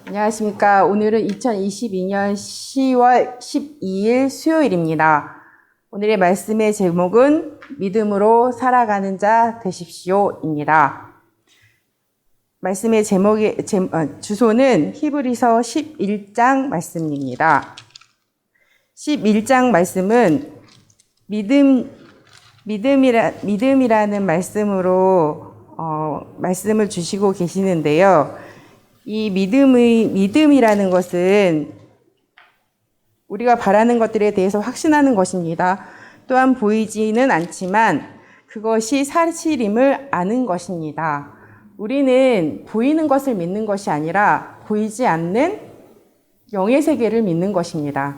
안녕하십니까. 오늘은 2022년 10월 12일 수요일입니다. 오늘의 말씀의 제목은 믿음으로 살아가는 자 되십시오입니다. 말씀의 주소는 히브리서 11장 말씀입니다. 11장 말씀은 믿음이라는 말씀으로 말씀을 주시고 계시는데요. 이 믿음이라는 것은 우리가 바라는 것들에 대해서 확신하는 것입니다. 또한 보이지는 않지만 그것이 사실임을 아는 것입니다. 우리는 보이는 것을 믿는 것이 아니라 보이지 않는 영의 세계를 믿는 것입니다.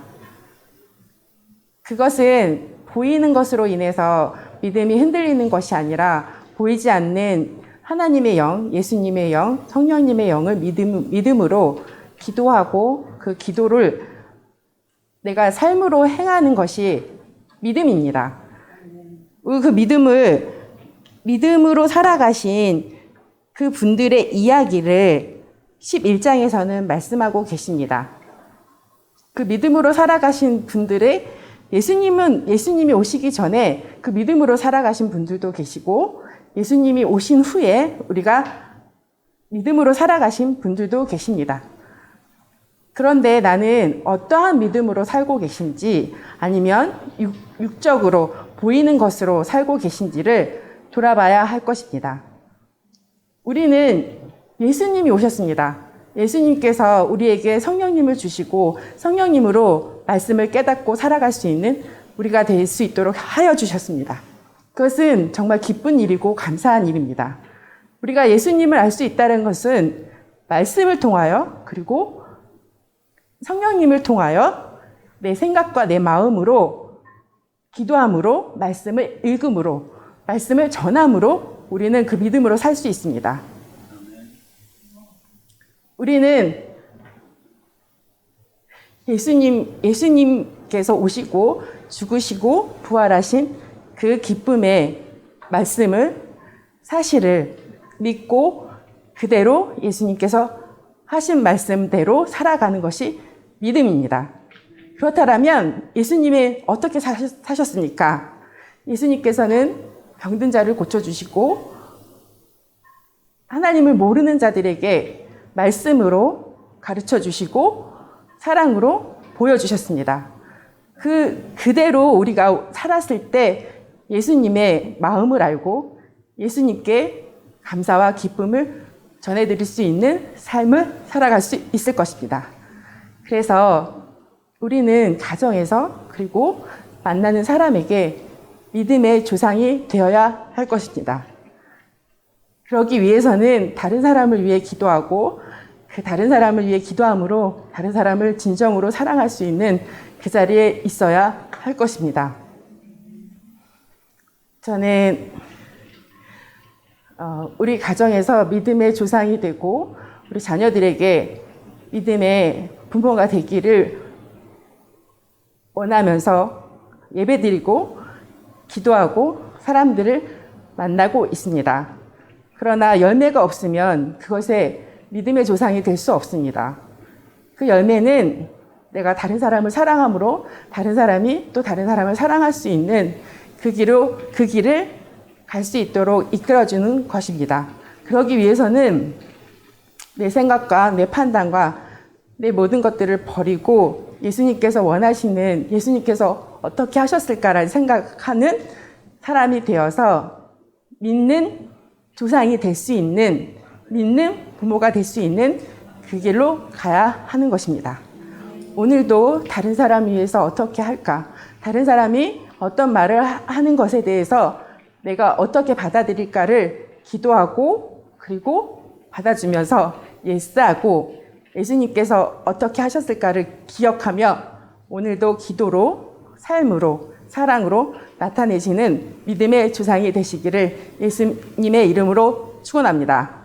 그것은 보이는 것으로 인해서 믿음이 흔들리는 것이 아니라 보이지 않는 하나님의 영, 예수님의 영, 성령님의 영을 믿음으로 기도하고 그 기도를 내가 삶으로 행하는 것이 믿음입니다. 그 믿음으로 살아가신 그 분들의 이야기를 11장에서는 말씀하고 계십니다. 그 믿음으로 살아가신 분들의 예수님이 오시기 전에 그 믿음으로 살아가신 분들도 계시고 예수님이 오신 후에 우리가 믿음으로 살아가신 분들도 계십니다. 그런데 나는 어떠한 믿음으로 살고 계신지 아니면 육적으로 보이는 것으로 살고 계신지를 돌아봐야 할 것입니다. 우리는 예수님이 오셨습니다. 예수님께서 우리에게 성령님을 주시고 성령님으로 말씀을 깨닫고 살아갈 수 있는 우리가 될 수 있도록 하여 주셨습니다. 그것은 정말 기쁜 일이고 감사한 일입니다. 우리가 예수님을 알 수 있다는 것은 말씀을 통하여 그리고 성령님을 통하여 내 생각과 내 마음으로 기도함으로 말씀을 읽음으로 말씀을 전함으로 우리는 그 믿음으로 살 수 있습니다. 우리는 예수님께서 오시고 죽으시고 부활하신 그 기쁨의 말씀을 사실을 믿고 그대로 예수님께서 하신 말씀대로 살아가는 것이 믿음입니다. 그렇다면 예수님이 어떻게 사셨습니까? 예수님께서는 병든 자를 고쳐주시고 하나님을 모르는 자들에게 말씀으로 가르쳐 주시고 사랑으로 보여주셨습니다. 그대로 우리가 살았을 때 예수님의 마음을 알고 예수님께 감사와 기쁨을 전해드릴 수 있는 삶을 살아갈 수 있을 것입니다. 그래서 우리는 가정에서 그리고 만나는 사람에게 믿음의 조상이 되어야 할 것입니다. 그러기 위해서는 다른 사람을 위해 기도하고 그 다른 사람을 위해 기도함으로 다른 사람을 진정으로 사랑할 수 있는 그 자리에 있어야 할 것입니다. 저는 우리 가정에서 믿음의 조상이 되고 우리 자녀들에게 믿음의 부모가 되기를 원하면서 예배드리고 기도하고 사람들을 만나고 있습니다. 그러나 열매가 없으면 그것에 믿음의 조상이 될 수 없습니다. 그 열매는 내가 다른 사람을 사랑함으로 다른 사람이 또 다른 사람을 사랑할 수 있는 그 길을 갈 수 있도록 이끌어주는 것입니다. 그러기 위해서는 내 생각과 내 판단과 내 모든 것들을 버리고 예수님께서 어떻게 하셨을까라는 생각하는 사람이 되어서 믿는 조상이 될 수 있는, 믿는 부모가 될 수 있는 그 길로 가야 하는 것입니다. 오늘도 다른 사람 위해서 어떻게 할까? 다른 사람이 어떤 말을 하는 것에 대해서 내가 어떻게 받아들일까를 기도하고 그리고 받아주면서 예스하고 예수님께서 어떻게 하셨을까를 기억하며 오늘도 기도로 삶으로 사랑으로 나타내시는 믿음의 조상이 되시기를 예수님의 이름으로 축원합니다.